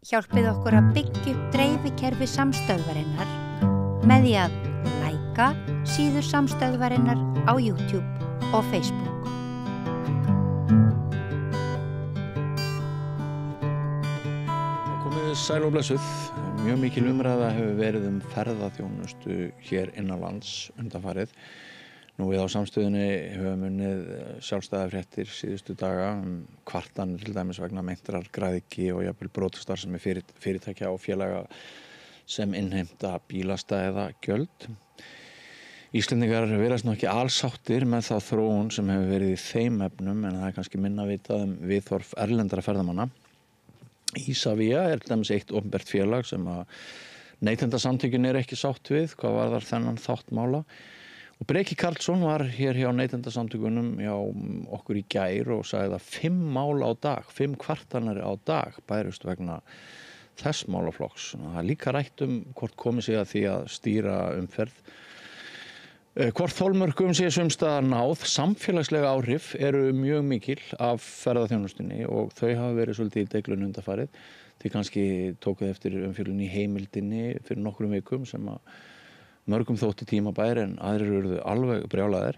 hjálpið okkur að byggja upp dreifikerfi samstöðvarinnar með því að læka síður samstöðvarinnar á YouTube og Facebook. Komið sæl og blessuð. Mjög mikil umræða hefur verið ferðaþjónustu hér innanlands undanfarið. Nú við á samstöðunni höfum unnið sjálfstæðar fréttir síðustu daga kvartanir til dæmis vegna meintrar græðgi og jafnvel brotastarfsemi fyrirtækja og félaga sem innheimta bílastæða gjöld. Íslendingar virðast nú ekki alsáttir með þá þróun sem hefur verið í þeim efnum en það kannski minna vitað viðhorf erlendra ferðamanna. Ísavía til dæmis eitt opinbert félag sem að neytendasamtökin ekki sátt við hvað varðar þennan þáttmála. Og Breki Karlsson var hér hjá neytendasamtökunum hjá okkur í gær og sagði að 5 mál á dag, 5 kvartanir á dag bærust vegna þess málaflokks. Það er líka rætt hvort komið sé að því að stýra umferð. Hvort þolmörkum sé sums staðar náð, samfélagslega áhrif eru mjög mikil af ferðaþjónustunni og þau hafa verið svolítið í deiglunni undanfarið. Þið kannski tókuð eftir umfjöllun í Heimildinni fyrir nokkrum vikum sem að mörgum þótti tímabær en aðrir urðu alveg brjálaðir.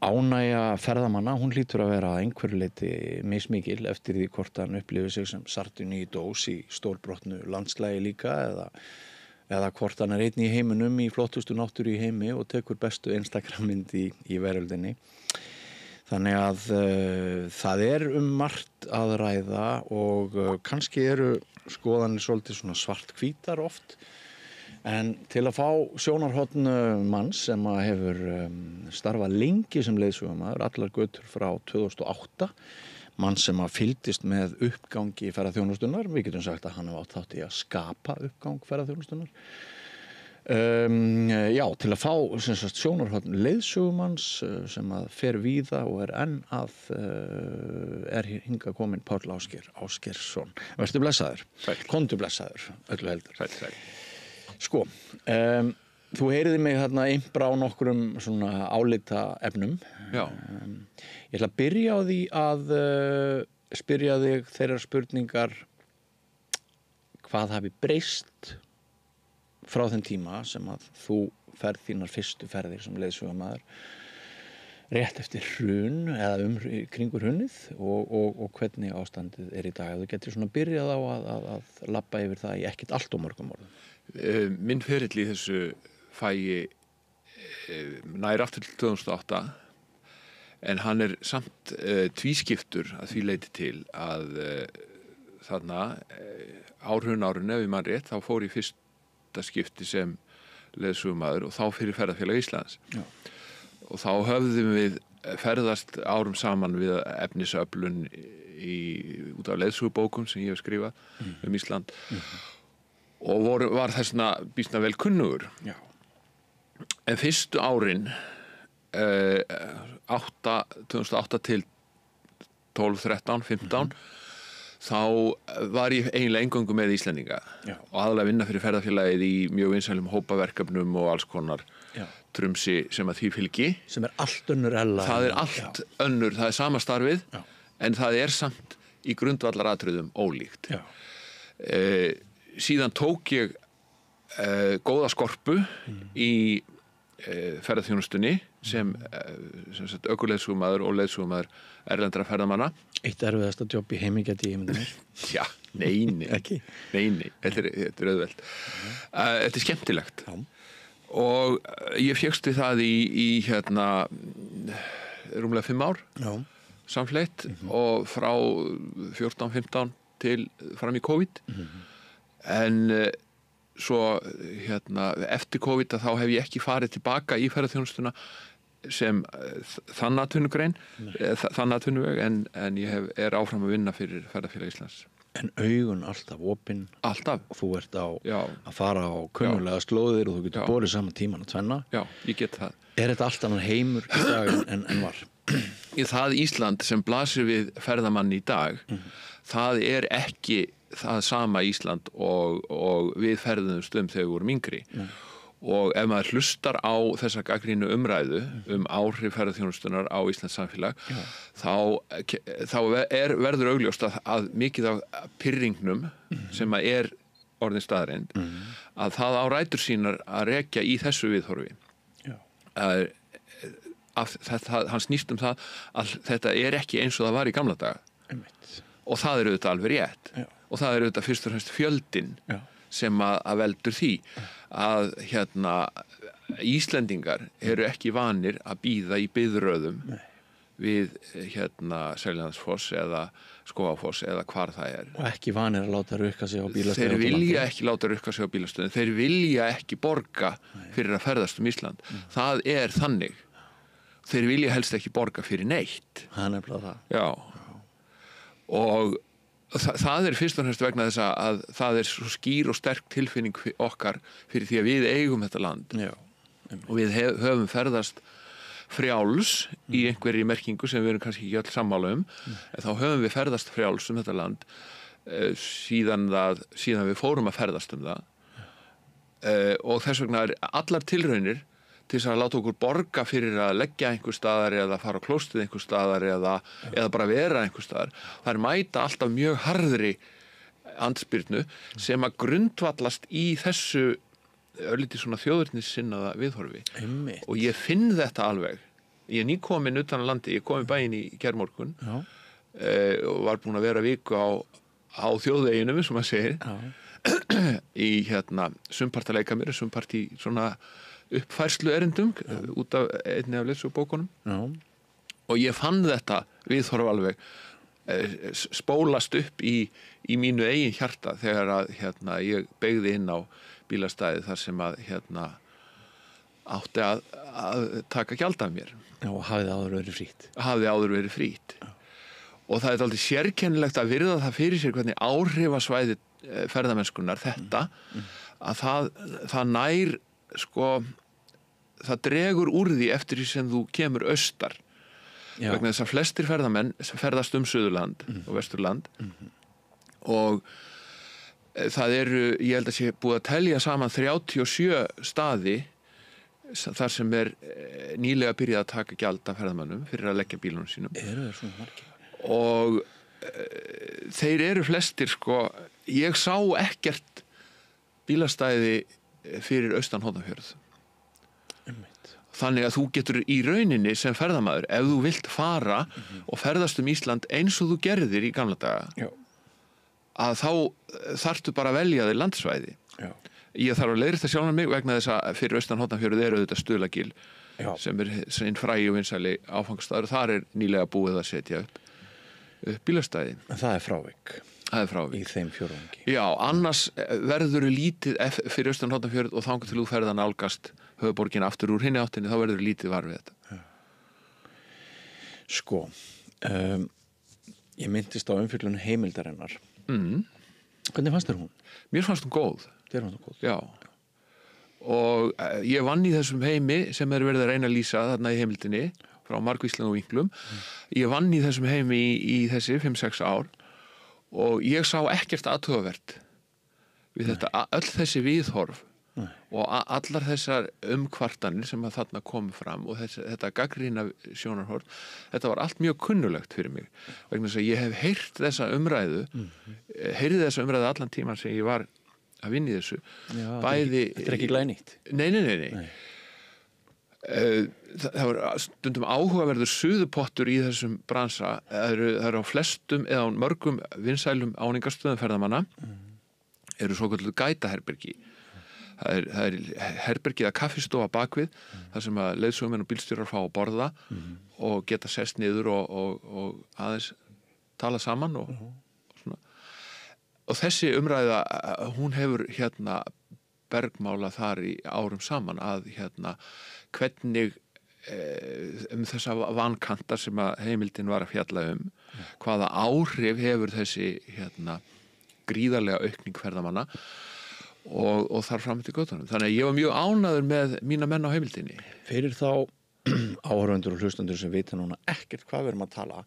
Ánægja ferðamanna, hún hlýtur að vera að einhverju leyti mismikil eftir því hvort hann upplifir sig sem sardínu í dós í stórbrotnu landslægi líka eða hvort hann einn í heiminum í flottustu náttúru í heimi og tekur bestu Instagram-mynd í veröldinni. Þannig að það margt að ræða og kannski eru skoðanir svolítið svona svart-hvítar oft. En til að fá sjónarhorn manns sem hefur starfað lengi sem leiðsögumaður, allar götur frá 2008, mann sem fylgdist með uppgangi ferðaþjónustunnar, við getum sagt að hann hefur átt þátt í að skapa uppgang ferðaþjónustunnar. Til að fá sjónarhorn leiðsögumanns sem fer víða og enn að hingað kominn Páll Ásgeirsson. Vertu blessaður, komdu blessaður, öllu heldur. Sæl. Sko, þú heyriði mig þarna impra á nokkrum svona álita efnum. Já. Ég ætla að byrja á því að spyrja þig þeirrar spurningar hvað hafi breyst frá þeim tíma sem að þú ferð þínar fyrstu ferðir sem leiðsögumaður rétt eftir hrun eða kringur hrunið og hvernig ástandið í dag. Þú getur svona byrjað á að labba yfir það í ekkert allt og mörgum orðum. Minn ferill í þessu fæi nær aftur til 2008 en hann samt tvískiptur að því leyti til að þarna árinu ef ég man rétt þá fór ég fyrsta skipti sem leiðsögumaður og þá fyrir Ferðafélag Íslands. Já. Og þá höfðum við ferðast árum saman við efnisöflun út af leiðsögubókum sem ég hef skrifað Ísland og var þessna býsna vel kunnugur. Já. En fyrstu árin 2008 til 12, 13, 15 þá var ég eiginlega eingöngu með Íslendinga. Já. Og aðalega vinna fyrir ferðafélagið í mjög vinsælum hópaverkefnum og alls konar trumsi sem að því fylgi. Sem allt önnur ella. Það allt önnur, það sama starfið, en það samt í grundvallaratriðum ólíkt. Já. Síðan tók ég góða skorpu í ferðaþjónustunni sem ökuleiðsögumaður og leiðsögumaður erlendra ferðamanna. Eitt erfiðasta jobb í heimi gæti ég myndi mér. Já, nei. Ekki? Nei, þetta auðvelt. Þetta skemmtilegt. Já. Og ég fékkst við það í rúmlega 5 ár. Já. Samfleytt og frá 14, 15 til fram í COVID. En svo eftir COVID þá hef ég ekki farið tilbaka í ferðaþjónustuna sem þann atvinnuveg en ég áfram að vinna fyrir Ferðafélag Íslands. En augun alltaf opin. Alltaf. Þú ert að fara á kunnulega slóðir og þú getur borið saman tíman að tvenna. Já, ég get það. Þetta allt annan heimur í dag en var? Það Ísland sem blasir við ferðamann í dag, það ekki það sama Ísland og við ferðumst þegar við vorum yngri. og ef maður hlustar á þessa gagnrýnu umræðu áhrif ferðaþjónustunnar á Íslands samfélag þá verður augljóst að mikið af pirringnum sem að orðin staðreind að það á rætur sínar að rekja í þessu viðhorfi hann snýst það að þetta ekki eins og það var í gamla daga og það auðvitað alveg rétt og það auðvitað fyrst og fremst fjöldinn sem að veldur því að Íslendingar eru ekki vanir að bíða í biðröðum við Seljalandsfoss eða Skógafoss eða hvar það og ekki vanir að láta rukka sig á bílastöðum. Þeir vilja ekki láta rukka sig á bílastöðum, þeir vilja ekki borga fyrir að ferðast Ísland. Það þannig. Þeir vilja helst ekki borga fyrir neitt. Það nefnilega það. Já. Og það fyrst og fremst vegna þess að það svo skýr og sterk tilfinning okkar fyrir því að við eigum þetta land. Já. Og við höfum ferðast frjáls í einhverri merkingu sem við erum kannski ekki öll sammála en þá höfum við ferðast frjáls þetta land síðan við fórum að ferðast það og þess vegna allar tilraunir til þess að láta okkur borga fyrir að leggja einhver staðar eða fara á klóstið einhver staðar eða bara vera einhver staðar það mæta alltaf mjög harðri andspyrnu sem að grundvallast í þessu örlítið svona þjóðurnissinnaða viðhorfi og ég finn þetta alveg ég nýkomin utan að landi, ég kom í bæinn í gærmorgun og var búin að vera viku á þjóðveginum sem maður segir í sumpart að leika mér sumpart í svona uppfærslu erindum út af einni af leiðsögubókunum og ég fann þetta viðhorf alveg spólast upp í mínu eigin hjarta þegar að ég beygði inn á bílastæði þar sem að átti að taka gjald af mér. Já, og hafði áður verið frítt. Og það aldrei sérkennilegt að virða það fyrir sér hvernig áhrifasvæði ferðamennskunnar þetta að það nær það dregur úr því eftir því sem þú kemur austar. Vegna þess að flestir ferðamenn ferðast Suðurland og Vesturland og það ég held að sé búið að telja saman 37 staði þar sem nýlega byrjað að taka gjald af ferðamönnum fyrir að leggja bílunum sínum. Eru það svona margir? Og þeir eru flestir ég sá ekkert bílastæði fyrir austan Hornafjörð. Þannig að þú getur í rauninni sem ferðamaður ef þú vilt fara og ferðast Ísland eins og þú gerðir í gamla daga að þá þarftu bara að velja þig landsvæði. Ég þarf að leiðrétta sjálfan mig vegna þess að fyrir austan Hornafjörð auðvitað Stuðlagil sem einn frægi og vinsæli áfangstaður og þar nýlega búið að setja upp bílastæði. En það frávik. Það frávik. Í þeim fjórðungi. Já, annars verður lítið fyrir austan Hornafjörð og þangað til þú ferð að nálgast höfuðborgina aftur úr hinni áttinni þá verður lítið var við þetta. Ég myndist á umfjöllun Heimildarinnar. Hvernig fannst þér hún? Mér fannst hún góð. Þér fannst hún góð? Já. Og ég vann í þessum heimi sem verið að reyna að lýsa þarna í heimildinni frá margvíslegum vinklum. Ég vann í þessum heimi í þessi 5-6 ár og ég sá ekkert athugavert við þetta, öll þessi viðhorf og allar þessar umkvartanir sem að þarna komu fram og þetta gagnrýna sjónarhorn þetta var allt mjög kunnulegt fyrir mig vegna þess að ég hef heyrt þessa umræðu heyrði þessa umræðu allan tíman sem ég var að vinna í þessu bæði Þetta ekki glænýtt? Nei. Það var stundum áhugaverður suðupottur í þessum bransa það eru á flestum eða á mörgum vinsælum áningarstöðum ferðamanna eru svokölluð gætaherbergi það herbergið að kaffistofa bakvið þar sem að leiðsögumenn og bílstjórar fá að borða og geta sest niður og aðeins tala saman og svona og þessi umræða hún hefur bergmála þar í árum saman að hvernig þessa vankantar sem að heimildin var að fjalla hvaða áhrif hefur þessi gríðarlega aukning ferðamanna og þar fram til göttunum. Þannig að ég var mjög ánægður með mína menn á heimildinni. Fyrir þá áhorfendur og hlustendur sem vita núna ekkert hvað við erum að tala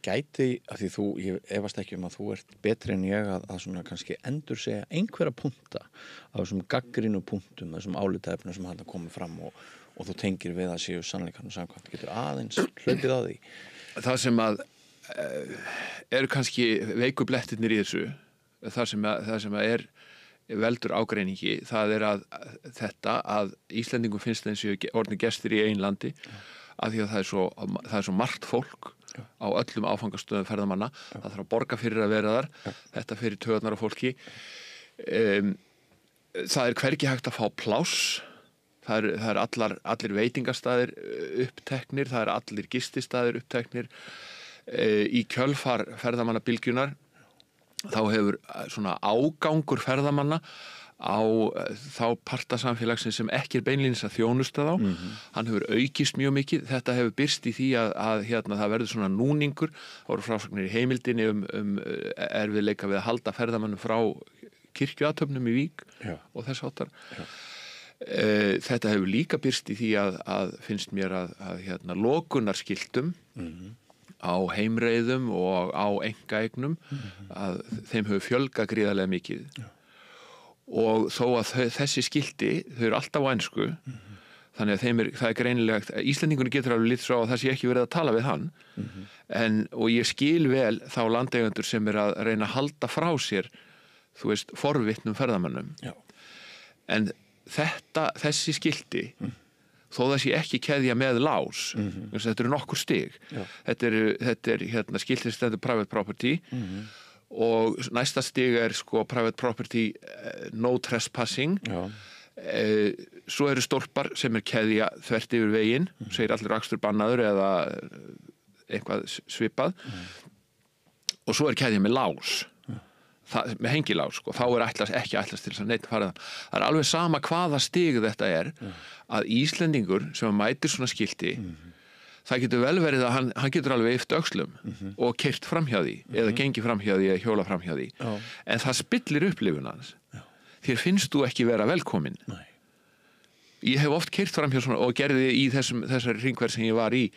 gæti, af því ég efast ekki að þú ert betri en ég að svona kannski endur segja einhverja punkta af þessum gagnrýnu punktum, þessum álitaefnum sem hann komið fram og þú tengir við að séu sannleikanum samkvæmt, getur aðeins hlaupið á því. Það sem að eru kannski veiku blettirnir í þessu, það sem að veldur ágreiningi, það að þetta að Íslendingum finnst eins og orðnir gestir í einu landi af því að það er svo margt fólk á öllum áfangastöðum ferðamanna, það þarf að borga fyrir að vera þar, þetta fyrir taugarnar á fólki. Það hvergi hægt að fá pláss, það er allir veitingastaðir uppteknir, það allir gististaðir uppteknir. Í kjölfar ferðamannabylgjunar þá hefur svona ágangur ferðamanna á þá parta samfélagsins sem ekki beinlínis að þjónusta þá. Hann hefur aukist mjög mikið. Þetta hefur birst í því að það verður svona núningur. Það voru frásagnir í heimildinni erfiðleika við að halda ferðamannum frá kirkjuathöfnum í Vík og þess háttar. Þetta hefur líka birst í því að finnst mér að lokunarskiltum á heimreiðum og á einkaeignum að þeim hefur fjölgað gríðarlega mikið og þó að þessi skilti þau eru alltaf á ensku þannig að það greinilegt Íslendingunni getur alveg lítið svo að það sé ekki verið að tala við hann og ég skil vel þá landeigendur sem að reyna að halda frá sér þú veist forvitnum ferðamönnum en þessi skilti þó það sé ekki keðja með lás þetta eru nokkur stig þetta er skiltið stendur private property og næsta stig sko private property no trespassing svo eru stólpar sem keðja þvert yfir veginn segir allir akstur bannaður eða eitthvað svipað og svo keðja með lás með hengilás, sko, þá ekki ætlast til þess að neitt fara það er alveg sama hvaða stig þetta að Íslendingur sem mætir svona skilti það getur vel verið að hann getur alveg yft öxlum og keyrt framhjá því eða gengið framhjá því eða hjóla framhjá því en það spillir upplifun hans þér finnst þú ekki vera velkomin ég hef oft keyrt framhjá svona og gerði í þessari hringferð sem ég var í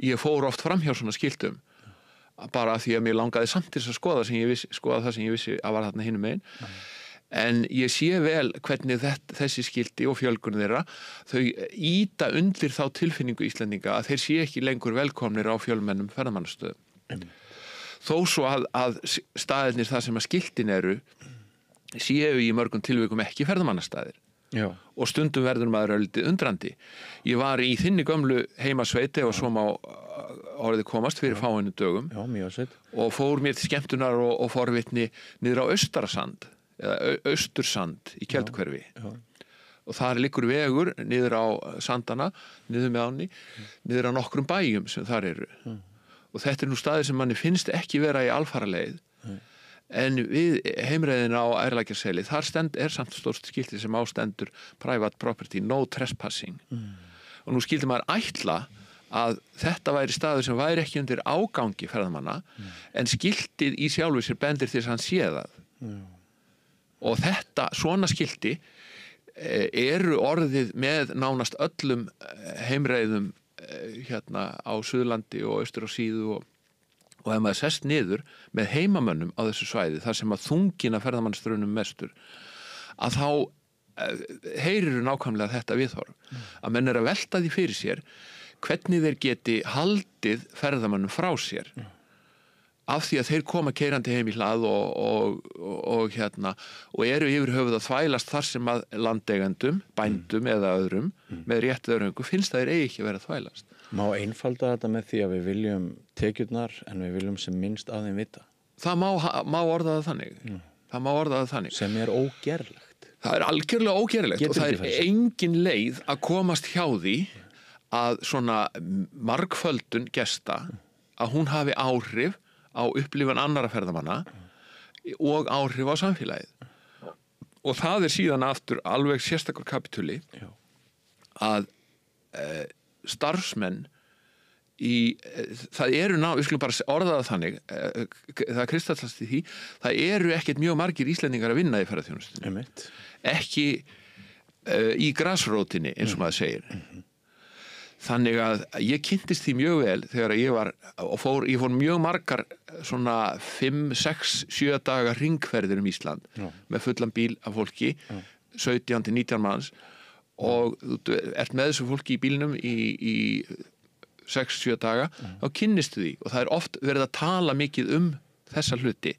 ég fór oft framhjá svona skiltum bara af því að mér langaði samt til að skoða það sem ég vissi að var þarna hinum megin en ég sé vel hvernig þessi skilti og fjölgun þeirra þau ýta undir þá tilfinningu Íslendinga að þeir sé ekki lengur velkomnir á fjölmennum ferðamannastöðum þó svo að staðirnir það sem að skiltin eru séu í mörgum tilvikum ekki ferðamannastaðir og stundum verður maður öllítið undrandi ég var í þinni gömlu heimasveiti og svo má orðið komast fyrir fáinu dögum og fór mér til skemmtunar og forvitni niður á Austarsand eða Austursand í Keldukverfi og þar liggur vegur niður á sandana niður með ánni niður á nokkrum bæjum sem þar eru og þetta nú staðir sem manni finnst ekki vera í alfaraleið en við heimreiðina á Ærlækjarseli þar samt stórt skilti sem ástendur private property no trespassing og nú skildi maður ætla að þetta væri staður sem væri ekki undir ágangi ferðamanna en skiltið í sjálfu sér bendir til þess að hann sé það og þetta svona skilti eru orðið með nánast öllum heimreiðum hérna á Suðurlandi og austur og síðu og ef maður sest niður með heimamönnum á þessu svæði þar sem að þungina ferðamannstrunum mestur að þá heyrir nákvæmlega þetta viðhorf að menn að velta því fyrir sér hvernig þeir geti haldið ferðamönnum frá sér af því að þeir koma keyrandi heim í hlað og eru yfir höfuð að þvælast þar sem að landeigendum, bændum eða öðrum með rétt öðröngu finnst það þeir eigi ekki að vera að þvælast. Má einfalda þetta með því að við viljum tekjurnar en við viljum sem minnst að þeim vita? Það má orða það þannig. Það má orða það þannig. Sem er ógerlegt. Það er algjörlega ógerlegt og það er engin leið að komast hjá því að svona margföldun gesta að hún hafi áhrif á upplifun annara ferðamanna og áhrif á samfélagið og það er síðan aftur alveg sérstakur kapitúli að starfsmenn það eru við skulum bara orða það þannig það kristallast í því það eru ekkert mjög margir Íslendingar að vinna í ferðaþjónustunni ekki í grasrótinni eins og maður segir Þannig að ég kynntist því mjög vel þegar ég fór mjög margar svona 5, 6, 7 daga hringferðir Ísland með fullan bíl af fólki, 17 til 19 manns og þú ert með þessu fólki í bílnum í 6, 7 daga, þá kynnistu því og það oft verið að tala mikið þessa hluti.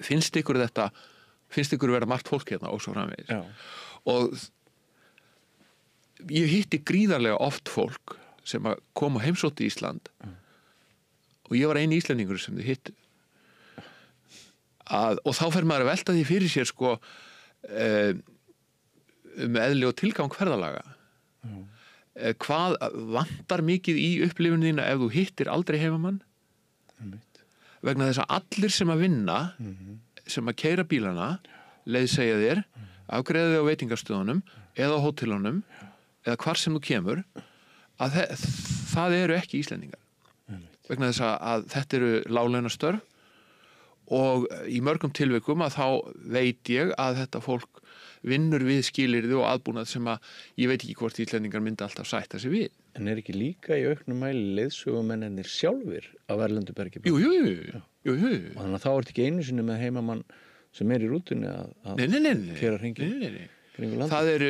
Finnst ykkur vera margt fólk hérna og svo framvegis? Og ég hitti gríðarlega oft fólk sem að koma og heimsótti Ísland og ég var eini Íslendingur sem þau hittu og þá fer maður að velta því fyrir sér sko eðli og tilgang ferðalaga hvað vantar mikið í upplifunin þína ef þú hittir aldrei heimamann vegna þess að allir sem að vinna sem að keyra bílana leiðsegja þér afgreiða þig á veitingastöðunum eða á hótelunum eða hvar sem þú kemur að það eru ekki Íslendingar vegna þess að þetta eru láglaunastörf og í mörgum tilvikum að þá veit ég að þetta fólk vinnur við skilyrði og aðbúnað sem að ég veit ekki hvort Íslendingar myndi alltaf sætta sig við. En ekki líka í auknum mæli leiðsögumennirnir sjálfir af erlendu bergi? Jú. Og þannig að þá ertu ekki einu sinni með heimamann sem í rútunni að keyra hringinn? Það er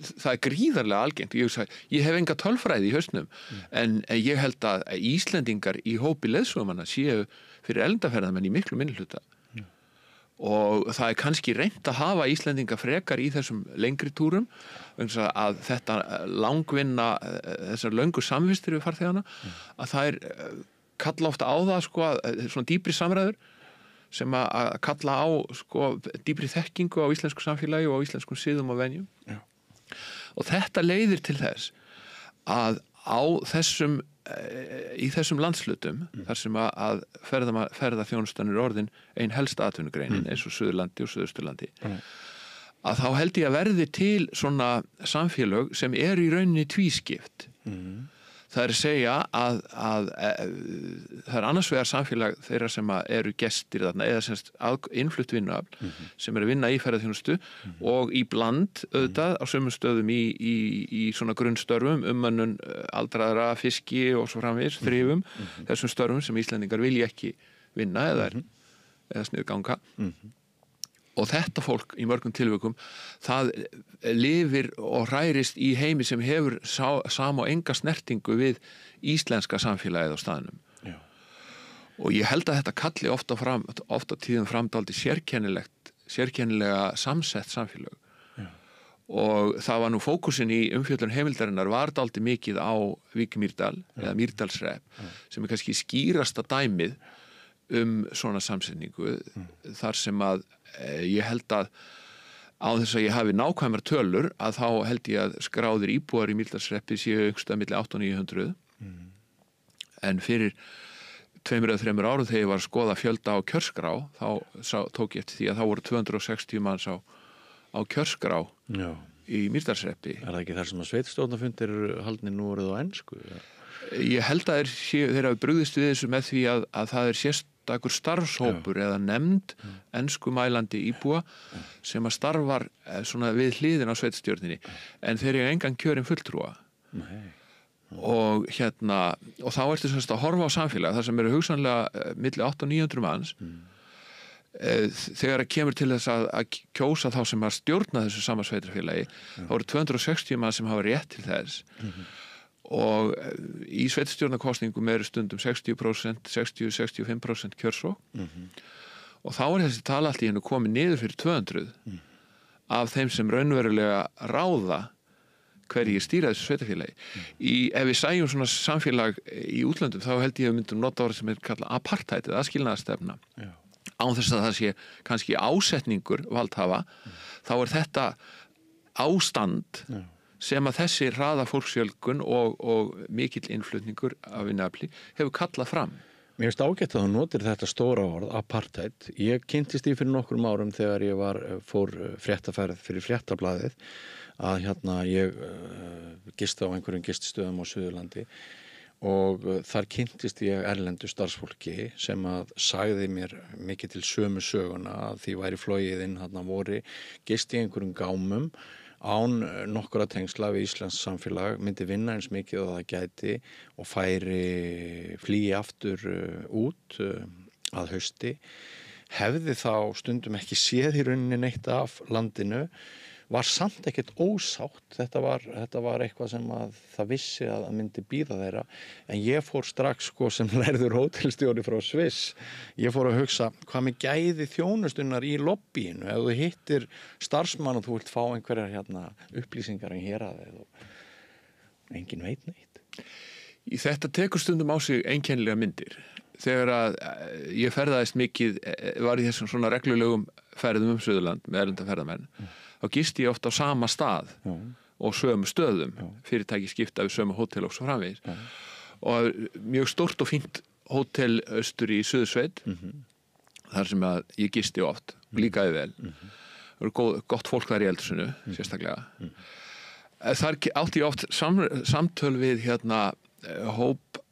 það er gríðarlega algengt. Ég hef enga tölfræði í hausnum en ég held að Íslendingar í hópi leiðsögumanna séu fyrir erlendaferðamenn í miklu minnihluta og það er kannski reynt að hafa Íslendinga frekar í þessum lengri túrum að þetta langvinna þessar löngu samvistir við farþegana að það er kalla ofta á það sko, svona dýpri samræður sem að kalla á sko, dýpri þekkingu á íslensku samfélagi og á íslenskum siðum og venjum og þetta leiðir til þess að í þessum landslutum þar sem að ferðaþjónustan er orðin ein helsta atvinnugreinin eins og Suðurlandi og Suðausturlandi að þá held ég að verði til svona samfélög sem eru í rauninni tvískipt það er að segja að það er annars vegar samfélag þeirra sem eru gestir þarna eða semst innflutt vinnuafl sem eru að vinna í ferðaþjónustu og í bland auðvitað á sömum stöðum í svona grunnstörfum umönnun aldraðra, fiski og svo framvegis þrifum, þessum störfum sem Íslendingar vilja ekki vinna eða sniðganga og þetta fólk í mörgum tilvikum það lifir og hrærist í heimi sem hefur sama og enga snertingu við íslenska samfélagið á staðnum og ég held að þetta kalli ofta tíðum framdaldi sérkennilega samsett samfélag og það var nú fókusin í umfjöllun heimildarinnar var daldi mikið á Vík Mýrdal eða Mýrdalsrep sem er kannski skýrasta dæmið svona samsetningu þar sem að ég held að á þess að ég hafi nákvæmar tölur að þá held ég að skráðir íbúar í Mýrdalshreppi séu einhverstað milli 800 og 900 en fyrir 2 eða 3 árum þegar ég var að skoða fjölda á kjörskrá þá tók ég eftir því að þá voru 260 manns á kjörskrá í Mýrdalshreppi. Er það ekki þar sem að sveitarstjórnarfundir eru haldnir nú orðið á ensku? Ég held að þeir hafi brugðist við þessu með því að það er sérstakur starfshópur eða nefnd enskumælandi íbúa sem að starfar svona við hliðin á sveitarstjórninni en þeir eru engan kjörin fulltrúa. Og og þá ertu semst að horfa á samfélag þar sem eru hugsanlega milli 800 og 900 manns þegar það kemur til þess að kjósa þá sem að stjórna þessu sama sveitarfélagi þá eru 260 mann sem hafa rétt til þess og í sveitarstjórnarkosningum eru stundum 60%, 60-65% kjörsókn og þá er þessi tala allt í hennu komið niður fyrir 200 af þeim sem raunverulega ráða hverjir stýra þessu sveitarfélagi. Ef við sæjum svona samfélag í útlöndum þá held ég að myndum nota orð sem er kallað apartheid eða aðskilnaðarstefna án þess að það sé kannski ásetningur valdhafa þá er þetta ástand sem að þessi hraða fólksfjölgun og mikill innflutningur af vinnuafli hefur kallað fram. Mér finnst ágætt að þú notir þetta stóra orð, apartheid. Ég kynntist því fyrir nokkrum árum þegar ég fór fréttaferð fyrir Fréttablaðið að ég gisti á einhverjum gististöðum á Suðurlandi og þar kynntist ég erlendu starfsfólki sem að sagði mér mikið til sömu söguna að því væri flogið inn vori gisti í einhverjum gámum án nokkura tengsla við íslenskt samfélag myndi vinna eins mikið og það gæti og færi flýi aftur út að hausti, hefði þá stundum ekki séð í rauninni neitt af landinu, var samt ekkert ósátt. Þetta var eitthvað sem að það vissi að myndi bíða þeirra, en ég fór strax sem lærður hótelstjóri frá Sviss, ég fór að hugsa hvað með gæði þjónustunnar í lobbyinu, ef þú hittir starfsmann og þú vilt fá einhverjar upplýsingar héraðið og enginn veit neitt. Í þetta tekur stundum á sig einkennilega myndir. Þegar að ég ferðaðist mikið, var í þessum svona reglulegum ferðum Suðurland með erlenda ferðamenn, þá gisti ég oft á sama stað og sömu stöðum, fyrirtæki skipta við sömu hótel og svo framvegis. Og mjög stórt og fínt hótel austur í Suðursveit, þar sem að ég gisti oft, líkaði vel. Það eru gott fólk þar í Eldhúsinu, sérstaklega. Þar átti ég oft samtöl við hóp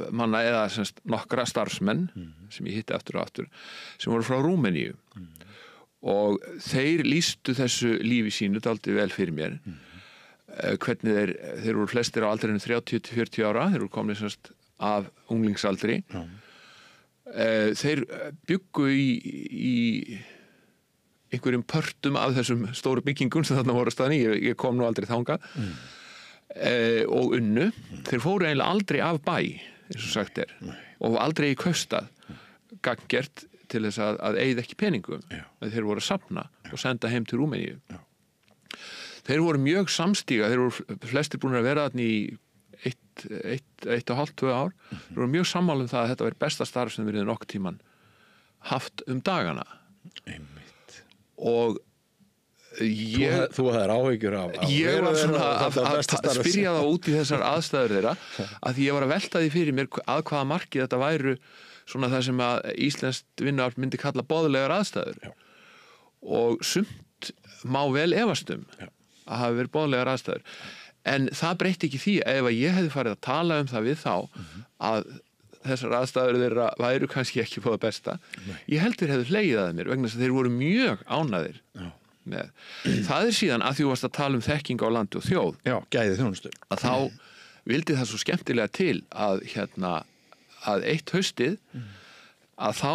manna eða nokkra starfsmenn sem ég hitti aftur og aftur, sem voru frá Rúmeníu. Og þeir lýstu þessu lífi sínu dálítið vel fyrir mér. Hvernig þeir voru flestir á aldrinu 30-40 ára, þeir voru komnir af unglingsaldri. Þeir bjuggu í einhverjum pörtum af þessum stóru byggingum sem þarna voru staðni, ég kom nú aldrei þangað. Og unnu, þeir fóru eiginlega aldrei af bæ, eins og sagt og aldrei í kaustað, gagngert til þess að eyða ekki peningum. Þeir voru að safna og senda heim til Rúmeníu. Þeir voru mjög samstíga, þeir voru flestir búin að vera þarna í 1,5-2 ár. Þeir voru mjög sammála það að þetta var besta starf sem við nokkuð tíman haft dagana. Einmitt. Og þú hafðir áhyggjur af ég var svona að spyrja það út í þessar aðstæður þeirra, að því ég var að velta því fyrir mér að hvaða marki þetta væru svona það sem að íslenskt vinnuafl myndi kalla boðlegar aðstæður. Og sumt má vel efast að hafa verið boðlegar aðstæður, en það breytti ekki því ef að ég hefði farið að tala það við þá að þessar aðstæður þeirra væru kannski ekki på það besta. Ég held þeir hefðu hlegið að mér vegna þess að þeir voru mjög ánægðir með. Það síðan að því þú varst að tala þekking á landi og þjóð. Já, gæði þjónustu. Að þá vildi það svo skemmtilega til að eitt haustið að þá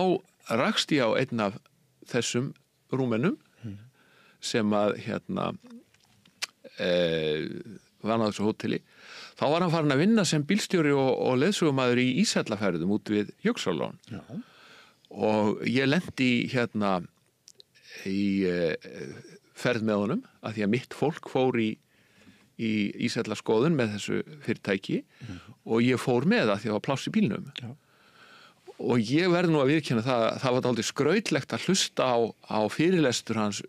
rakst ég á einn af þessum Rúmenum sem að vann á þessu hóteli. Þá var hann farin að vinna sem bílstjóri og leiðsögumaður í ísællaferðum út við Jökulsárlón. Og ég lendi í ferð með honum að því að mitt fólk fór í ísællaskoðun með þessu fyrirtæki og ég fór með það því að það var pláss í bílnum. Og ég verð nú að viðurkenna það var dálítið skrautlegt að hlusta á fyrirlestur hans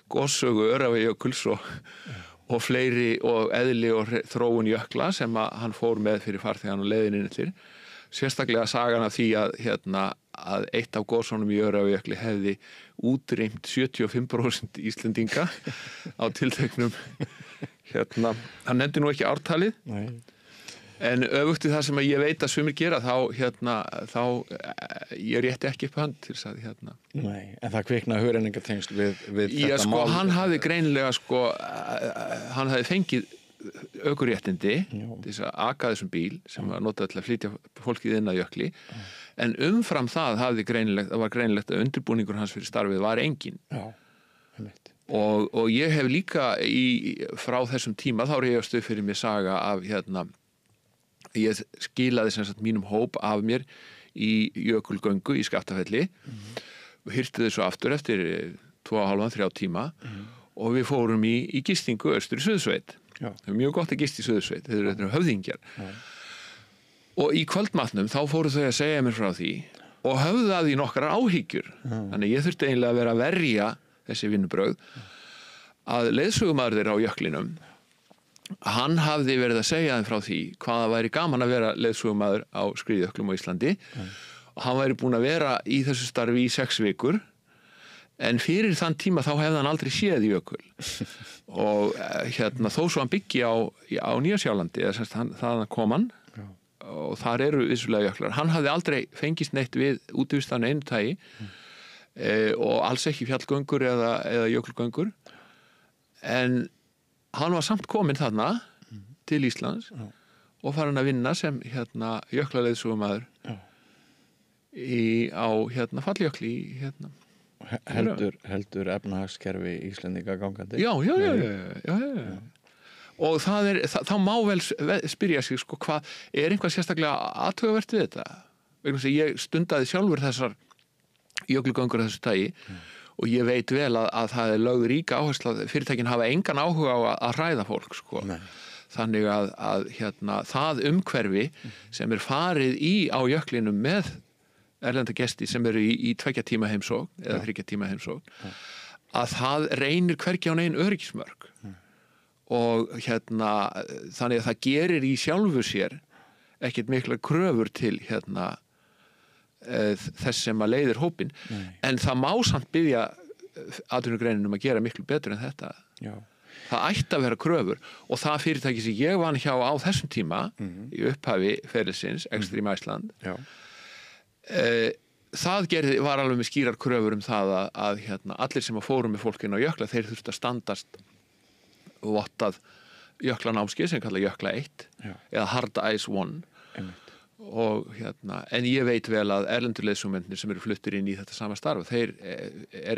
gossögu Öræfajökuls og fleiri og eðli og þróun jökla sem að hann fór með fyrir farþegan og leiðinni til. Sérstaklega sagan af því að eitt af gossunum í Öræfajökli hefði útrýmt 75% Íslendinga á tilteknum hann nefndi nú ekki ártalið. Nei. En öfugt í það sem ég veit að sumir gera þá ég rétti ekki upp hönd til þess að Nei, en það kviknaði hugrenningatengsl við þetta mál. Hann hafði greinilega hann hafði fengið ökuréttindi til þess að aka þessum bíl sem var notað til að flytja fólkið inn að jökli, en umfram það var greinilegt að undirbúningur hans fyrir starfið var engin. Og ég hef líka frá þessum tíma þá reyðast þau fyrir mér saga af ég skilaði sem sagt mínum hóp af mér í jökulgöngu í Skaftafelli og hirti þau svo aftur eftir 2,5-3 tíma og við fórum í gistingu austur í Suðursveit. Það er mjög gott að gista í Suðursveit, þeir eru höfðingjar. Og í kvöldmatnum þá fóru þau að segja mér frá því og höfðu að því nokkrar áhyggjur. Þannig ég þurfti eiginlega að vera að verja þessi vinnubrögð að leiðsögumaður þeirra á jöklinum, hann hafði verið að segja þeim frá því hvað það væri gaman að vera leiðsögumaður á skriðjöklum á Íslandi og hann væri búin að vera í þessu starfi í 6 vikur, en fyrir þann tíma þá hefði hann aldrei séð jökul og þó svo hann byggi á Nýja-Sjálandi eða þaðan kom hann og þar eru vissulega jöklar. Hann hafði aldrei fengist neitt við útivistan einu tagi og alls ekki fjallgöngur eða jökulgöngur, en hann var samt kominn þarna til Íslands og farin að vinna sem jöklaleiðsögumaður á Falljökli heldur efnahagskerfi Íslendinga gangandi? Já. Og þá má vel spyrja sig sko, hvað eitthvað sérstaklega athugavert við þetta? Vegna þess að ég stundaði sjálfur þessar jöklugöngur af þessu tagi og ég veit vel að það lögð ríka áhersla að fyrirtækin hafa engan áhuga á að hræða fólk sko. Þannig að það umhverfi sem farið á jöklinum með erlenda gesti sem eru í 2 tíma heimsókn eða 3 tíma heimsókn að það reynir hvergi á negin öryggismörk og þannig að það gerir í sjálfu sér ekkert mikla kröfur til þess sem að leiðir hópinn en það má samt biðja atvinnugreininum að gera miklu betur en þetta. Það ætti að vera kröfur og það fyrirtæki sem ég vann hjá á þessum tíma í upphafi ferilsins, Extreme Iceland það var alveg með skýrar kröfur það að allir sem að fóru með fólkinn á jökla þeir þurftu að standast vottað jöklanámskeið sem kalla jökla 1 eða Hard Ice 1 og en ég veit vel að erlenduleiðsögumennir sem eru fluttir inn í þetta sama starf þeir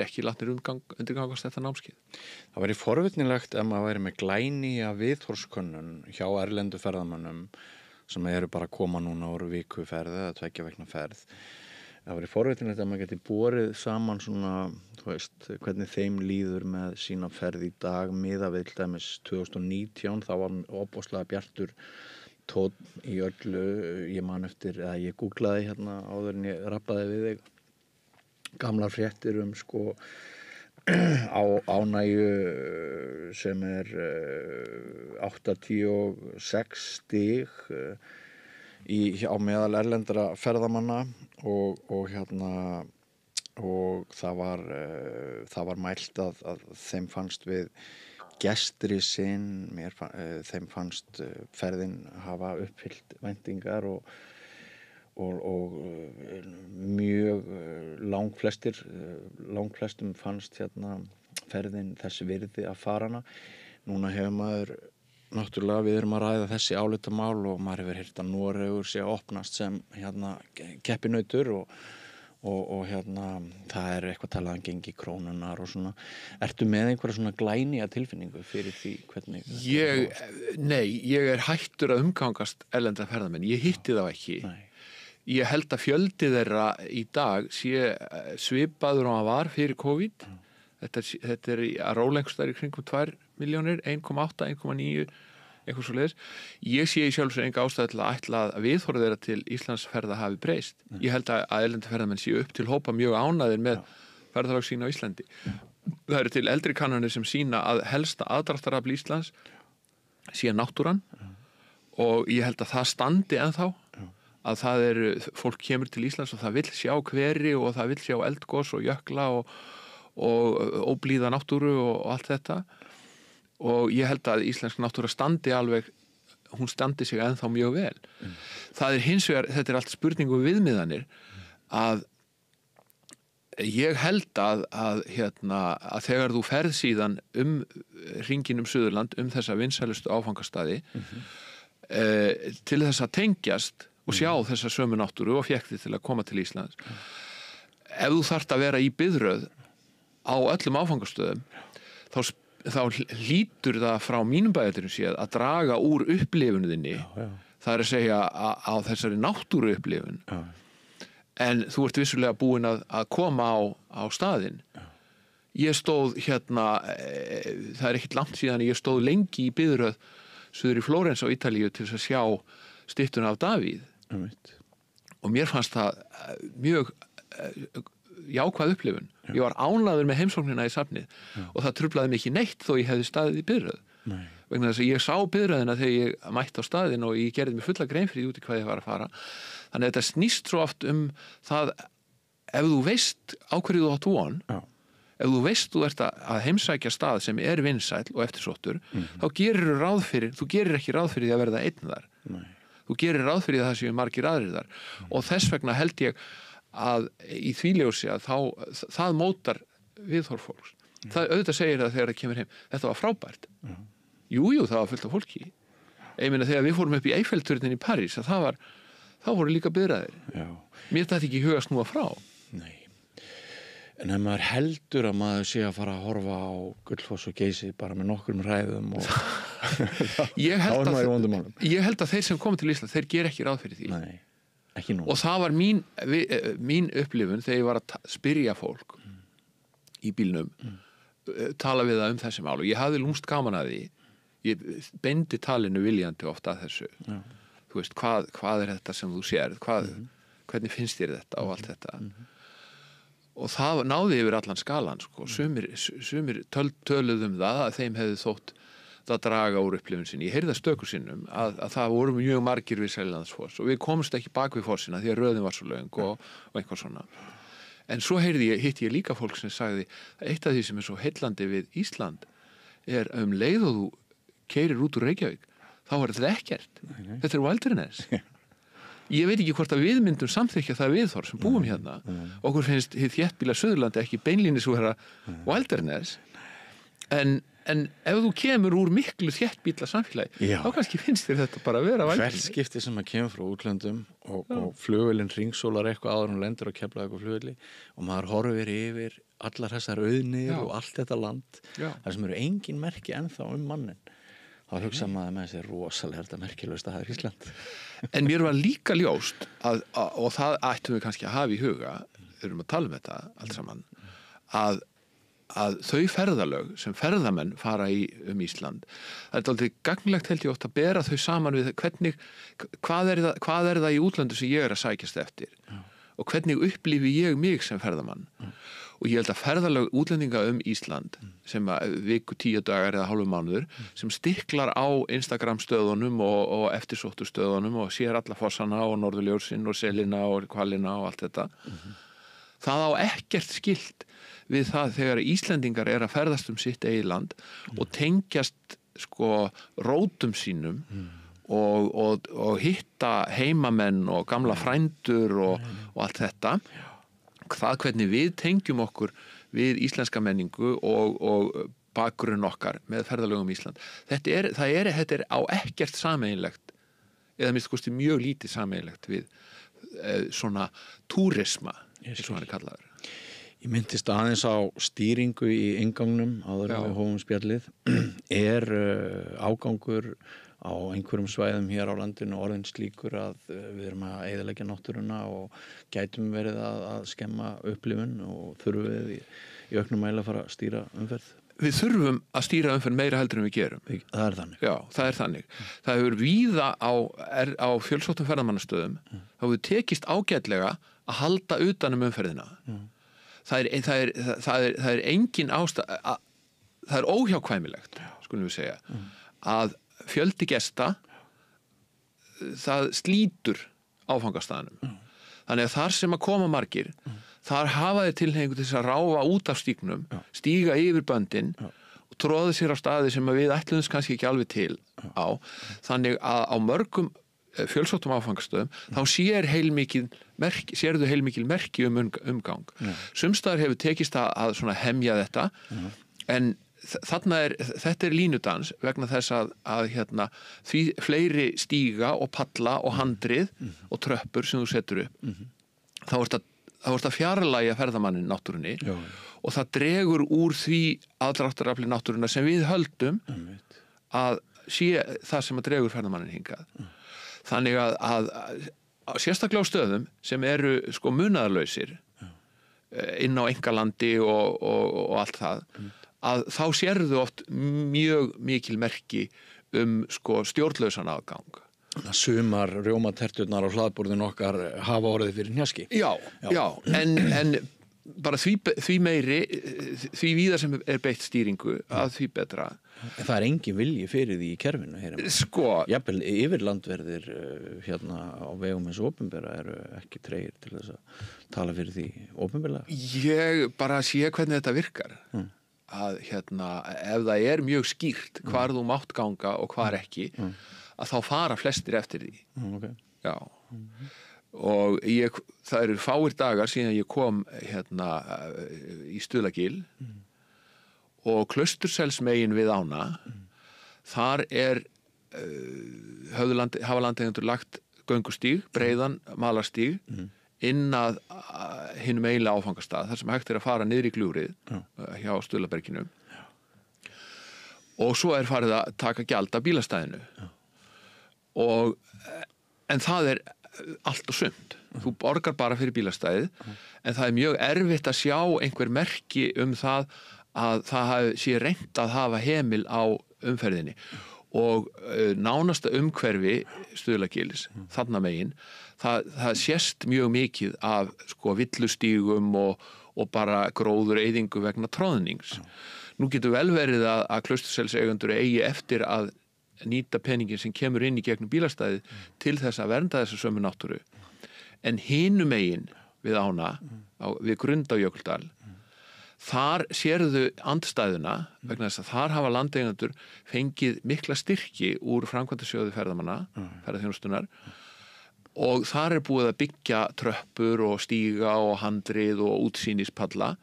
ekki látnir undirgangast þetta námskeið. Það væri forvitnilegt ef maður væri með glænýja viðhorfskönnun hjá erlendu ferðamönnum sem eru bara að koma núna úr vikuferð eða 2 vikna ferð. Það væri forvitnilegt að maður geti borið saman svona, þú veist, hvernig þeim líður með sína ferð í dag miðað við til dæmis 2019, þá var ofboðslega bjartur tónn í öllu, ég man eftir, eða ég googlaði áður en ég rappaði við þig, gamlar fréttir sko ánægju sem 86 stig á meðal erlendra ferðamanna og það var mælt að þeim fannst við gestri sinn, þeim fannst ferðin hafa uppfyllt væntingar og mjög langflestum fannst ferðin þess virði að fara hana. Núna hefur maður náttúrulega við erum að ræða þessi álitamál og maður hefur heyrt að Noregur sé að opnast sem keppinautur og það eitthvað talað gengi krónunar og svona. Ertu með einhverja svona glænýja tilfinningu fyrir því hvernig? Nei, ég hættur að umgangast erlenda ferðamenn. Ég hitti þá ekki. Nei. Ég held að fjöldi þeirra í dag sé svipaður og hann var fyrir COVID. Þetta að róla einhverstaðar í kringum 2 milljónir, 1,8, 1,9, eitthvað svo leiðis. Ég sé í sjálf sér enga ástæðu til að ætla að viðhorfið þeirra til Íslandsferða hafi breyst. Ég held að erlendir ferðamenn séu upp til hópa mjög ánægðir með ferðalag sín á Íslandi. Það eru til eldri kannanir sem sýna að helsta aðdráttarafl Íslands sé náttúran og ég held að það standi ennþá að það fólk kemur til Íslands og það vill sjá hveri og það vill sjá eldgos og jökla og óblíða náttúru og allt þetta og ég held að íslensk náttúra hún standi sig ennþá mjög vel. Það hins vegar, þetta allt spurningu viðmiðanir að ég held að þegar þú ferð síðan hringinn Suðurland þessa vinsælustu áfangastaði til þess að tengjast og sjá þessa sömu náttúru og fékk þig til að koma til Íslands ef þú þarft að vera í biðröð á öllum áfangastöðum þá hlýtur það frá mínum bæjardyrum séð að draga úr upplifuninni það að segja á þessari náttúru upplifun en þú ert vissulega búin að koma á staðinn ég stóð það ekkert langt síðan ég stóð lengi í biðröð suður í Flórens á Ítalíu til þess að sjá styttuna af Davíð og mér fannst það mjög jákvæð upplifun. Ég var ánægður með heimsóknina í safnið og það truflaði mig ekki neitt þó ég hefði staðið í biðröð. Vegna þess að ég sá biðröðina þegar ég mætti á staðinn og ég gerði mig fulla grein fyrir út í hvað ég var að fara. Þannig að þetta snýst svo oft það ef þú veist á hverju þú átt von, ef þú veist þú ert að heimsækja stað sem vinsæll og eftirsóttur, þá þú gerir ekki ráð fyrir því að verða einn þar. Þú gerir ráð fyrir það séu margir aðrir þar og þess vegna held ég að í því ljósi að það mótar viðhorf fólks. það auðvitað segir það þegar það kemur heim þetta var frábært jú, það var fullt af fólki ég meina þegar við fórum upp í Eiffelturnin í París þá voru líka biðraðir mér þetta ekki í huga snúa frá Nei. En ef maður heldur að maður sé að fara að horfa á Gullfoss og Geysi bara með nokkrum ræðum og ég held að að þeir sem komið til Ísland þeir ger ekki ráð fyrir því Nei, ekki nú. Og það var mín upplifun þegar ég var að spyrja fólk í bílnum tala við það þessi mál og ég hafði lúmst gaman að því ég beindi talinu viljandi ofta að þessu þú veist, hvað þetta sem þú sérð hvernig finnst þér þetta og allt þetta og það náði yfir allan skalan sko. sumir töluðum það að þeim hefði þótt það draga úr upplifun sinni. Ég heyrði það stöku sinnum að það voru mjög margir við Seljalandsfoss og við komumst ekki bak við fossina því að röðin var svo löng og eitthvað svona. En svo hitti ég líka fólk sem sagði að eitt af því sem svo heillandi við Ísland leið og þú keyrir út úr Reykjavík þá þetta ekkert. Þetta Wilderness. Ég veit ekki hvort að við myndum samþykkja það viðhorf sem búum hérna. Okkur finnst hið þéttbýla Suðurlandi ekki beinlínis úr Wilderness. En ef þú kemur úr miklu þéttbýla samfélagi, þá kannski finnst þér þetta bara að vera Wilderness. Hvert skipti sem að kemur frá útlöndum og flugvélin ringsólar eitthvað áður hún lendur og keflaði eitthvað flugvéli og maður horfir yfir allar þessar auðnir og allt þetta land. Það sem eru engin merki ennþá mannin. Þá hugsa maður með þessi rosalega þetta merkilegasta staður í Ísland. En mér var líka ljóst og það ættum við kannski að hafa í huga, við erum að tala þetta allt saman, að þau ferðalög sem ferðamenn fara í Ísland, það aldrei gagnlegt held ég oft að bera þau saman við hvað er það í útlöndu sem ég að sækjast eftir og hvernig upplifi ég mig sem ferðamann. Og ég held að ferðalög útlendinga Ísland sem viku 10 dagar eða hálfu mánuður sem stiklar á Instagram stöðunum og eftirsóttu stöðunum og sér alla fossana og norðurljósin og selina og kvalina og allt þetta það á ekkert skylt við það þegar Íslendingar að ferðast sitt eigið land og tengjast sko rótum sínum og hitta heimamenn og gamla frændur og allt þetta hvernig við tengjum okkur við íslenska menningu og bakgrunn okkar með ferðalögum Ísland. Þetta er á ekkert sameiginlegt eða minnst kosti mjög lítið sameiginlegt við svona túrisma eins og hann kallaður. Ég myndist aðeins á stýringu í inngangnum áður en við hófum spjallið. Ágangur á einhverjum svæðum hér á landinu orðin slíkur að við erum að eyðileggja náttúruna og gætum verið að skemma upplifun og þurfum við í auknum mæli að fara að stýra umferð? Við þurfum að stýra umferð meira heldur en við gerum. Það er þannig. Já, það er þannig. Það hefur víða á fjölsóttum ferðamannastöðum þá hefur tekist ágætlega að halda utan umferðina. Það er engin ástæða, það er óhjákvæmilegt, skulum við segja, að fjöldi gesta það slítur áfangastaðnum. Þannig að þar sem að koma margir þar hafa þeir tilhneigingu til þess að ráfa út af stígnum, stíga yfir böndin og tróða sér á staði sem við ætluðumst kannski ekki alveg til á. Þannig að á mörgum fjölsóttum áfangastöðum þá sérðu heilmikil merki umgang. Sumstaðar hefur tekist að svona hemja þetta en þetta er línudans vegna þess að því fleiri stíga og palla og handrið og tröppur sem þú setur upp þá ert að fjarlægja ferðamannin náttúrunni og það dregur úr því aðdráttarafli náttúruna sem við höldum að sé það sem að dregur ferðamannin hingað. Þannig að sérstaklega á stöðum sem eru sko munaðarlausir inn á einkalandi og allt það að þá sérðu oft mjög mikil merki sko stjórnlausan aðgang. Sumar rjómaterturnar á hlaðborðin okkar hafa orðið fyrir hnjaski. Já, en bara því meiri, því víðar sem er beitt stýringu að því betra. Það er engin vilji fyrir því í kerfinu. Sko. Jafnvel yfirlandverðir á vegum eins og opinbera eru ekki tregir til þess að tala fyrir því opinberlega. Ég bara sé hvernig þetta virkar. Að ef það er mjög skýrt hvar þú mátt ganga og hvar ekki að þá fara flestir eftir því. Okay. Já. Og það eru fáir dagar síðan ég kom í Stuðlagil og Klausturselsmegin við ána þar hafa landeigendur lagt göngustíg, breiðan malarstíg inn að hinum eiginlega áfangastað þar sem hægt að fara niður í gljúrið hjá Stuðlaberginu og svo farið að taka gjald af bílastæðinu en það allt og sumt þú borgar bara fyrir bílastæðið en það mjög erfitt að sjá einhver merki það að það sé reynt að hafa hemil á umferðinni og nánasta umhverfi Stuðlagils þarna megin það sést mjög mikið af villustígum og bara gróður eyðingu vegna troðnings. Nú getur vel verið að Klausturselseigendur eigi eftir að nýta peningin sem kemur inn í gegnum bílastæðið til þess að vernda þessa sömu náttúru. En hinum megin við ána, við Grund á Jökuldal, þar sérðu andstæðuna vegna þess að þar hafa landeigendur fengið mikla styrki úr framkvæmdasjóði ferðamanna, ferðaþjónustunnar og þar búið að byggja tröppur og stíga og handrið og útsýnispalla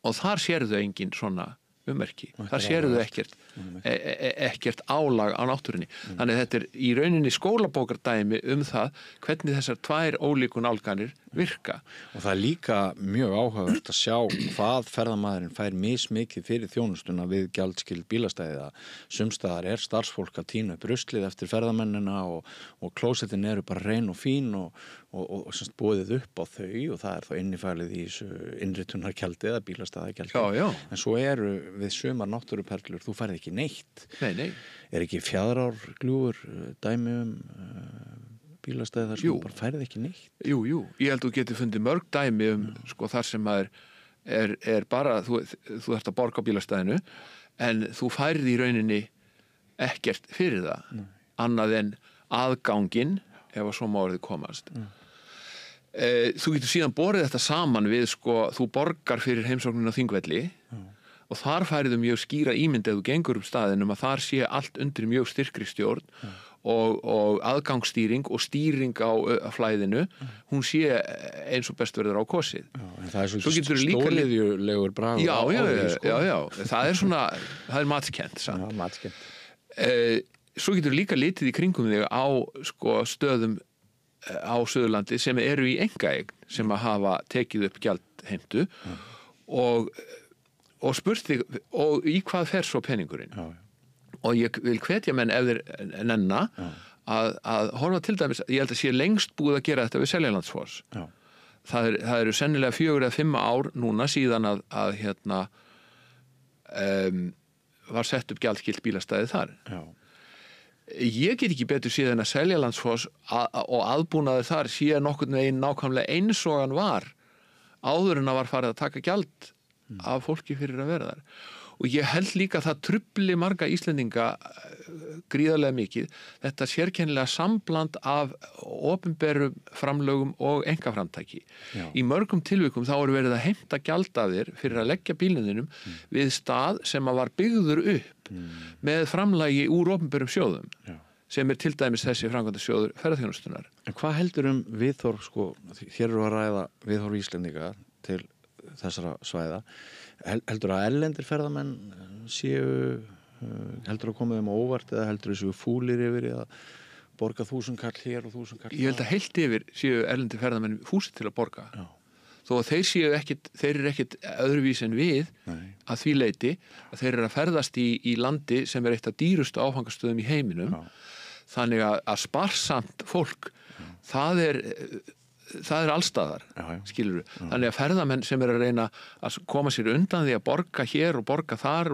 og þar sérðu engin svona ummerki. Þar sérðu ekkert álag á náttúrunni. Þannig að þetta í rauninni skólabókardæmi það hvernig þessar tvær ólíku nálganir virka. Og það líka mjög áhugavert að sjá hvað ferðamaðurinn fær mismikið fyrir þjónustuna við gjaldskyld bílastæði. Sumstaðar starfsfólk að tína upp ruslið eftir ferðamennina og klósettin bara rein og fín og búið upp á þau og það þá innifælið í innritunargjaldi eða bílastæðagjaldi. En svo við sumar náttúruperlur, þú færð ekki neitt. Nei. Ekki Fjaðrárgljúfur dæmi bílastæði þar sem þú bara færð ekki neitt? Jú, ég held að þú getur fundið mörg dæmi þar sem bara, þú ert að borga á bílastæðinu en þú færð í rauninni ekkert fyrir það, annað en aðganginn ef að svo má orðið komast. Þú getur síðan borið þetta saman við, þú borgar fyrir heimsóknina á Þingvelli og þar færðu mjög skýra ímynd ef þú gengur staðinum að þar sé allt undir mjög styrkri stjórn og aðgangsstýring og stýring á flæðinu, hún sé eins og best verður á kosið. En það svo stóliðjulegur bragur á því. Já, það matskennt. Matskennt. Svo getur líka litið í kringum þig á stöðum á Suðurlandi sem eru í einkaeign sem að hafa tekið upp gjaldheimtu og spurt þig og í hvað fer svo peningurinn. Og ég vil hvetja menn ef þeir nenna að horfa til dæmis, ég held að sé lengst búið að gera þetta við Seljalandsfoss. Það eru sennilega 4 eða 5 ár núna síðan að var sett upp gjaldskylt bílastæði þar. Ég get ekki betur síðan að Seljalandsfoss og aðbúnaður þar sé nokkurn veginn nákvæmlega eins og hann var áður en að var farið að taka gjald af fólki fyrir að vera þar. Og ég held líka að það trufli marga Íslendinga gríðarlega mikið þetta sérkennilega sambland af opinberum framlögum og einkaframtaki. Í mörgum tilvikum þá verið að heimta gjald af þér fyrir að leggja bílnum við stað sem að var byggður upp með framlagi úr opinberum sjóðum sem til dæmis þessi framkvæmdasjóður ferðaþjónustunnar. En hvað heldur viðhorf, hér eru að ræða viðhorf Íslendinga til þessara svæða, heldur að erlendir ferðamenn heldur að koma þeim á óvart eða heldur þessu fúlir yfir að borga 1000 kall hér og 1000 kall? Ég held að heilt yfir séu erlendir ferðamenn fúsir til að borga. Þó að þeir eru ekkit öðruvís en við að því leyti að þeir eru að ferðast í landi sem eitt af dýrustu áfangastöðum í heiminum. Þannig að sparsamt fólk, það er allstaðar, skilurðu. Þannig að ferðamenn sem að reyna að koma sér undan því að borga hér og borga þar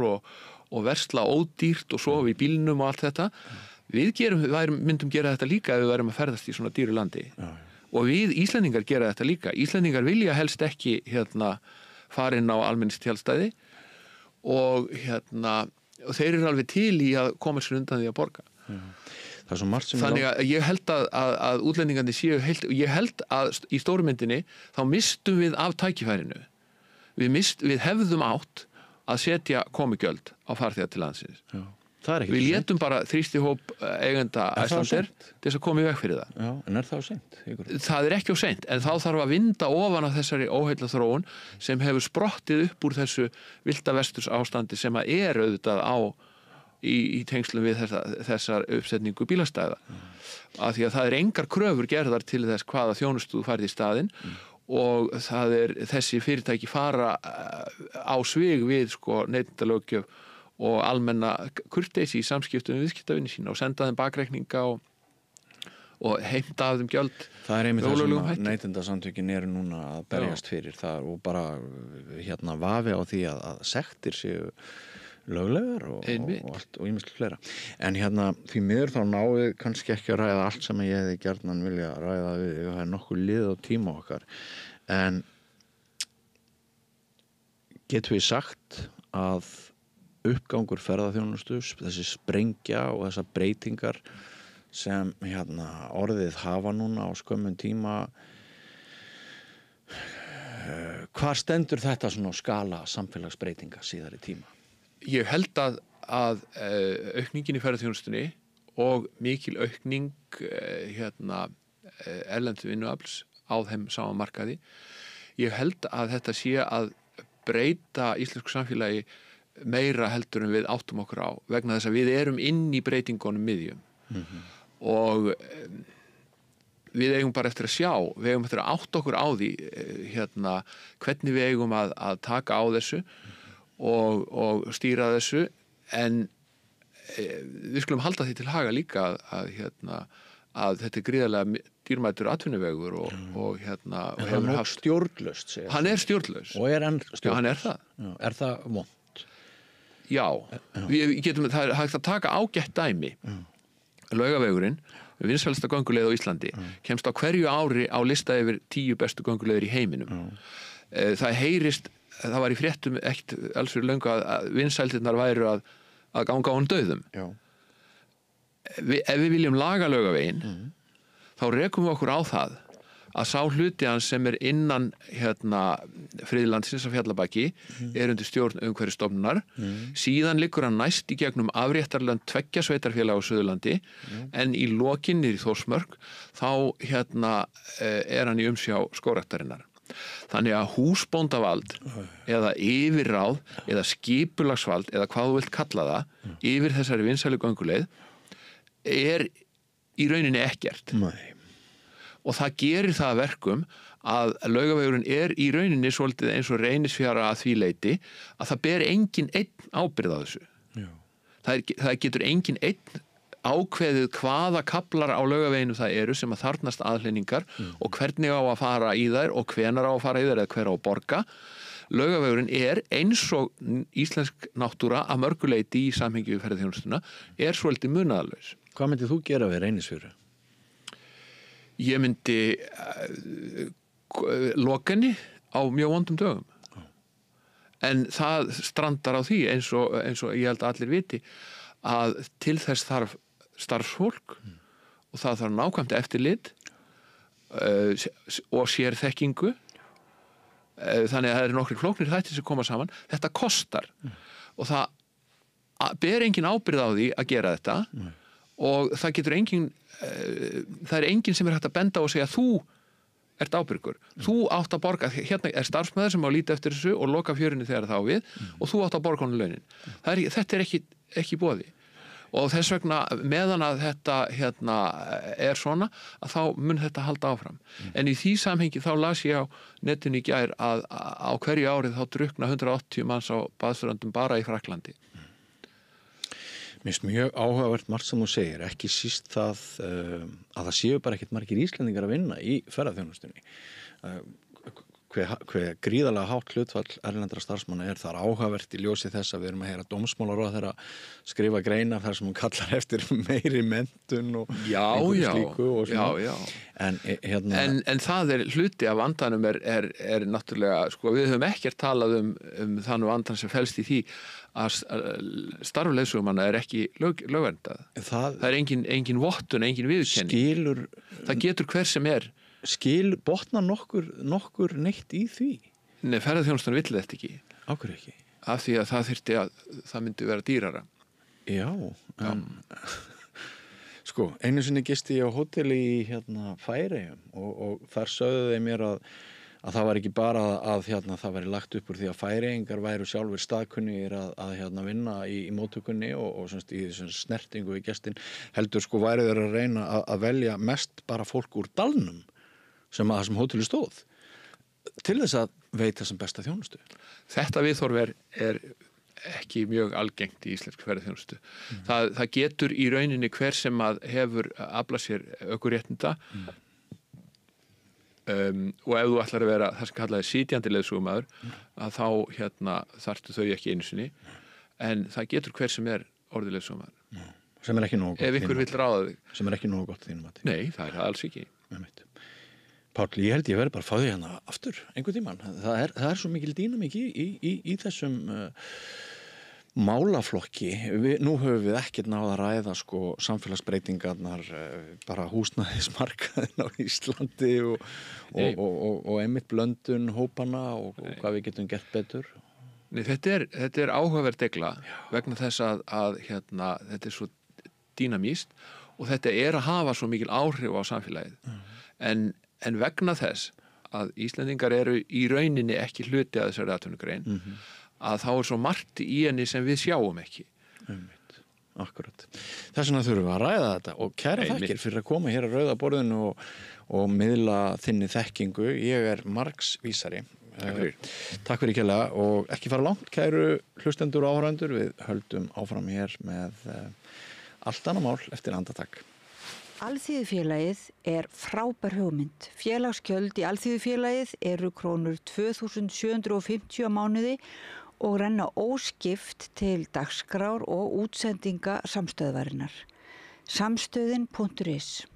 og versla ódýrt og sofa í bílnum og allt þetta, við myndum gera þetta líka ef við værum að ferðast í svona dýru landi. Og við Íslendingar gera þetta líka. Íslendingar vilja helst ekki fara inn á almennistjálstæði og þeir eru alveg til í að koma sér undan því að borga. Þannig að ég held að útlendingandi séu heilt, og ég held að í stóru myndinni þá mistum við af tækifærinu. Við hefðum átt að setja komugjöld á farþega til landsins. Það er ekki Við seint. létum bara þrýstihóp eigenda Er það Icelandair seint? til þess að koma í veg fyrir það. Já, en er það á seint? Það er ekki á seint, en þá þarf að vinda ofan af þessari óheilla þróun sem hefur sprottið upp úr þessu vilda vesturs ástandi sem að auðvitað í tengslum við þessar uppsetningu bílastæða. Af því að það er engar kröfur gerðar til þess hvaða þjónustu þú færð í staðinn og það er þessi fyrirtæki fara á svig við sko neytendalöggjöf og almenna kurteisi í samskiptum við viðskiptavinni sína og senda þeim bakreikninga og heimta af þeim gjöld. Það er einmitt það ólöglegum sem hætti. Neytendasamtökin eru núna að berjast fyrir það og bara vafi á því að sektir séu löglegar og allt og ýmislegt fleira. En því miður þá náðu kannski ekki að ræða allt sem ég hefði gjarnan vilja ræða við. Það er nokkuð lið á tíma okkar. En getum við sagt að uppgangur ferðaþjónustu, þessi sprengja og þessar breytingar sem orðið hafa núna á skömmun tíma, hvar stendur þetta svona á skala samfélagsbreytinga síðari tíma? Ég held að aukningin í ferðaþjónustunni og mikil aukning erlendu vinnuafls á þeim sama markaði, ég held að þetta sé að breyta íslensku samfélagi meira heldur en við áttum okkur á vegna þess að við erum inn í breytingunum miðjum og við eigum bara eftir að sjá, við eigum eftir að átta okkur á því hvernig við eigum að taka á þessu og stýra þessu en við skulum halda því til haga líka að þetta er gríðarlega dýrmætur atvinnuvegur og hefur haft stjórnlaust hann er stjórnlaus og er enn stjórnlaust. Já, hann er það. Já, er það vont? Já, við getum, það er hægt að taka ágætt dæmi. Laugavegurinn, vinsælasta gönguleið á Íslandi, kemst á hverju ári á lista yfir 10 bestu gönguleiðir í heiminum. Það heyrist, það var í fréttum ekkert alls fyrir löngu að vinsældirnar væru að ganga á hann dauðum. Já. Ef við viljum laga Laugaveginn, þá rekum við okkur á það að sá hluti hans sem er innan friðlandsins af Fjallabaki er undir stjórn Umhverfisstofnunar. Síðan liggur hann næst í gegnum afréttarlönd 2 sveitarfélaga á Suðurlandi en í lokin niður í Þórsmörk þá er hann í umsjá skógræktarinnar. Þannig að húsbóndavald eða yfirráð eða skipulagsvald eða hvað þú vilt kalla það yfir þessari vinsælu gönguleið er í rauninni ekkert. Nei. Og það gerir það að verkum að Laugavegurinn er í rauninni svolítið eins og Reynisfjara að því leyti að það ber engin einn ábyrgð á þessu. Já. Það getur engin einn ákveðið hvaða kaflar á Laugaveginu það eru sem að þarfnast aðhlynningar og hvernig á að fara í þær og hvenar á að fara í þær eða hver á að borga. Laugavegurinn er eins og íslensk náttúra að mörguleiti í samhengi við ferðaþjónustuna er svolítið munaðarlaus. Hvað myndið þú gera við Reynisfjöru? Ég myndi loka henni á mjög vondum dögum. En það strandar á því eins og ég held að allir viti að til þess þarf starfsfólk og það þarf nákvæmt eftirlit og sérþekkingu. Þannig að það eru nokkrir flóknir þættir sem koma saman. Þetta kostar og það ber engin ábyrgð á því að gera þetta og það getur það er engin sem er hægt að benda og segja þú ert ábyrgur. Þú átt að borga, hérna er starfsmæður sem á að líta eftir þessu og loka fjörunni þegar þá við og þú átt að borga honum launin. Þetta er ekki boði. Og þess vegna meðan að þetta er svona að þá mun þetta halda áfram. En í því samhengi þá las ég á netinu í gær að á hverju árið þá drukna 180 manns á baðströndum bara í Frakklandi. Mér finnst mjög áhugavert margt sem þú segir, ekki síst það að það séu bara ekkert margir Íslendingar að vinna í ferðaþjónustunni. Hve gríðarlega hátt hlutfall erlendra starfsmanna er þar áhugavert í ljósi þess að við erum að heyra dómsmálaráðherra skrifa greinar þar sem hún kallar eftir meiri menntun og slíku og svona. En það er hluti af vandanum er náttúrulega, sko, við höfum ekkert talað um þann vandan sem felst í því að starf leiðsögumanna er ekki lögverndað. Það er engin vottun, engin viðurkenning. Það getur hver sem er. Botnar nokkur neitt í því? Nei, ferðaþjónustan vill þetta ekki. Af hverju ekki? Af því að það þyrfti að það myndi vera dýrara. Já, sko, einu sinni gisti ég á hóteli í Færeyjum og þar sögðu þeir mér að það var ekki bara að það væri lagt upp úr því að Færeyingar væru sjálfur staðkunnir að vinna í móttökunni og semst í snertingu við gestin, heldur sko væru þeir að reyna að velja mest bara fólk úr dalnum sem hóteli stóð til þess að veita sem besta þjónustu. Þetta viðhorf er ekki mjög algengt í íslensk ferðaþjónustu. Það getur í rauninni hver sem að hefur aflað sér ökuréttinda og ef þú ætlar að vera það sem kallaði sitjandi leiðsögumaður að þá þarftu þau ekki einu sinni en það getur hver sem er orðið leiðsögumaður. Sem er ekki nógu gott. Ef ykkur vill ráða þig. Sem er ekki nógu gott þínum mati. Nei, það er það alls ekki. Páll, ég held ég verði bara að fá því aftur einhvern tímann. Það er svo mikil dýnamík í þessum málaflokki. Nú höfum við ekkert náð að ræða sko samfélagsbreytingarnar, bara húsnæðismarkaðin á Íslandi og einmitt blöndun hópana og hvað við getum gert betur. Nei, þetta er áhugaverð degla vegna þess að þetta er svo dýnamíst og þetta er að hafa svo mikil áhrif á samfélagið. En vegna þess að Íslendingar eru í rauninni ekki hluti að þessari atvinnugrein að þá er svo margt í henni sem við sjáum ekki. Akkurat. Þess vegna þurfum við að ræða þetta og kæra þakkir fyrir að koma hér að rauða borðinu og miðla þinni þekkingu. Ég er margsvísari. Takk fyrir kærlega og ekki fara langt kæru hlustendur og áhorfendur. Við höldum áfram hér með allt annað mál eftir andartak. Alþýðufélagið er frábær hugmynd. Félagsgjöld í Alþýðufélagið eru krónur 2.750 á mánuði og renna óskipt til dagskrár og útsendinga samstöðvarinnar. Samstöðin.is